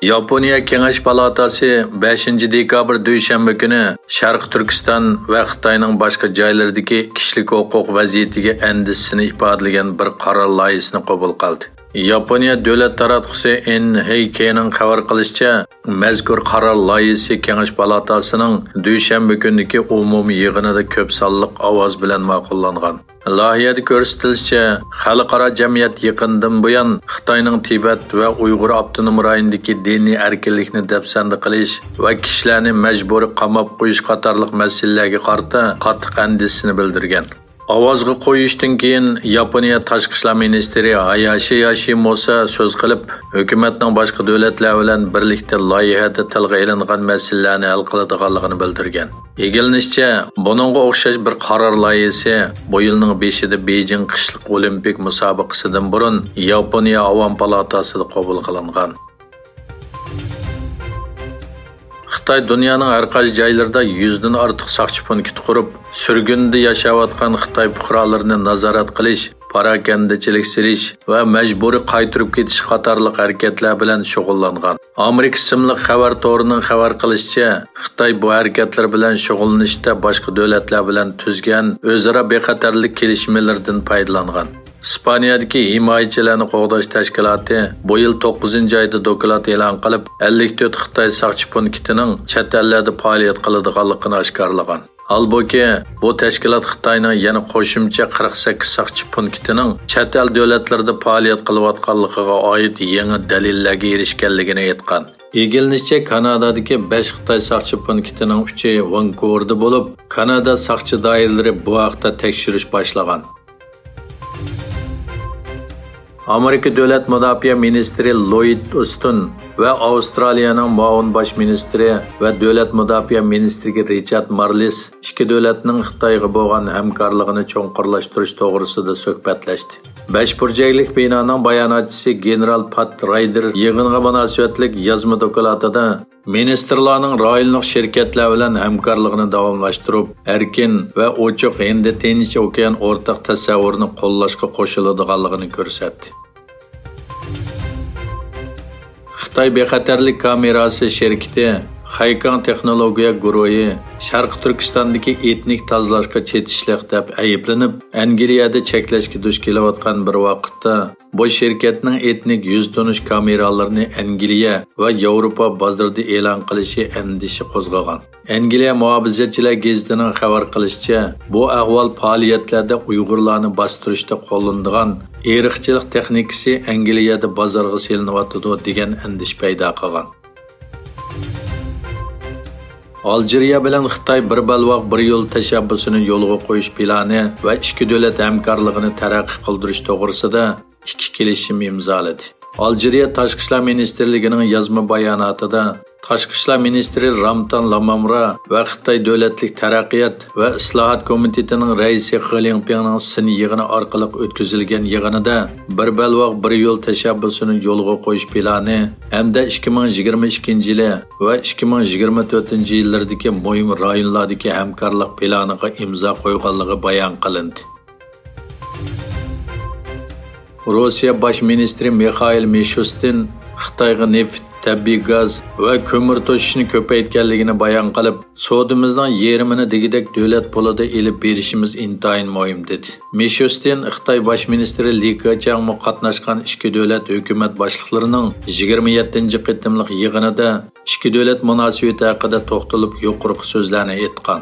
Yaponiya Kengash palatasi 5 dekabr dushanba kuni Sharq Turkiston va Xitoyning boshqa joylaridagi kishilik huquq vaziyatiga andisini ifodalagan bir qaror loyihasini qabul qildi. Yaponiya davlat taratqusi NHKning xabar qilishicha, mazkur qaror loyihasi Kengash palatasining dushanba kunidagi umumiy yig'inida ko'p sonliq ovoz bilan ma'qullangan. Loyihada ko'rsatilishicha, xalqaro jamiyat yaqindan buyon Xitoyning Tibet va Uyg'ur avtonom rayonidagi diniy erkinlikni dafsanda qilish va kishilarni majburiy qamab qo'yish qatorliq masalalarga qarata qattiq andisini bildirgan. Ovozga qo'yishdan keyin Yaponiya tashqi ishlar ministri Hayashi Yoshimosa so'z qilib, hukumatning boshqa davlatlar bilan birlikda loyihada tilga ilingan masalalarni hal qiladiganligini bildirgan. Egilishicha, buningga o'xshash bir qaror loyihasi bu yilning 5-ida Beijing qishliq olimpik musobaqasidan burun Yaponiya Avam palatasida qabul qilingan. Xitoy dunyoning har qaysi joylarida 100 dan ortiq saqchi punkt qurib, surgunda yashayotgan Xitoy fuqarolarini nazorat qilish, parakandachilik silish va majburiy qaytirib ketish qatorliq harakatlar bilan shug'ullangan. Amerika ismli xabar to'rining xabar qilishicha, Xitoy bu harakatlar bilan shug'ullanishda boshqa davlatlar bilan tuzgan o'zaro bexatarlik kelishimlaridan foydalangan. İspaniyadagi himoyachilarni qo'g'dash tashkiloti bu yil 9-oyda doklad e'lon qilib, 54 Xitoy saqchi punktining chet ellarda faoliyat qiladiganligini oshkorlagan. Halbuki bu tashkilot Xitoyning yana qo'shimcha 48 saqchi punktining chet el davlatlarida faoliyat qilayotganligiga oid yangi dalillarga erishganligini aytgan. Egilishicha, Kanadadagi 5 Xitoy saqchi punktining 3-i Vancouverda bo'lib, Kanada saqchi doiralari bu haqda tekshirish boshlagan. Amerika Davlat Mudofaa ministri Lloyd Austin va Avstraliyaning muavin bosh ministri va Davlat Mudofaa ministri Richard Marles ikki davlatning Xitoyga bo'lgan hamkorligini cho'nqurlashtirish to'g'risida suhbatlashdi. 5 burchaklik binoning bayonotchisi General Pat Ryder yig'inga munosabatlik yozma dokladida ministrlarning rayonlik shirkatlar bilan hamkorligini davomlashtirib, erkin va ochiq Hind-Tinch okean o'rtaq tasavvurini qo'llashga qo'shiladiganligini ko'rsatdi. Xitoy bexatarlik kamerasi shirkati Haykang texnologiya guruhi Sharq Turkistondagi etnik tozalashga chetishliq deb ayblanib, Angliyada cheklashga duch kelayotgan bir vaqtda bu shirkatning etnik yuz tanish kameralarini Angliya va Yevropa bozorida e'lon qilishi andishi qo'zg'agan. Angliya muhofizatchilar gazetining xabar qilishicha, bu ahvol faoliyatlarda Uyg'urlarni bostirishda qo'llanilgan irqchilik texnikasi Angliyada bozorga selinyotdi degan andish paydo qilgan. Algeriya bilan Xitoy bir balvoq bir yo'l tashabbusini yo'lga qo'yish plani va ikki davlat hamkorligini taraqqiy qildirish to'g'risida ikki kelishim imzoladi. Algeriya Tashqi ishlar ministrligining yozma bayonotida Tashqi ishlar ministri Ramtan Lamamra va Xitoy davlatlik taraqqiyot va islohot komitetining raisi Xiliangpingning sini yig'ini orqali o'tkazilgan yig'inida bir balvoq bir yo'l tashabbusini yo'lga qo'yish plani hamda 2022-yili va 2024-yillardagi muhim rayonlardagi hamkorlik planiga imzo qo'yganligi bayon qilindi. Rossiya bosh ministri Mikhail Mishustin Xitoyga neft, tabiiy gaz va ko'mir to'shishni ko'paytganligini bayon qilib, sodimizning yerimini degidek davlat pulida elib berishimiz intayin muhim dedi. Mishustin Xitoy bosh ministri Li Keqiang qatnashgan ikki davlat hukumat boshliqlarining 27-qitimliq yig'inida ikki davlat munosabati haqida to'xtalib yuqori so'zlarni aytgan.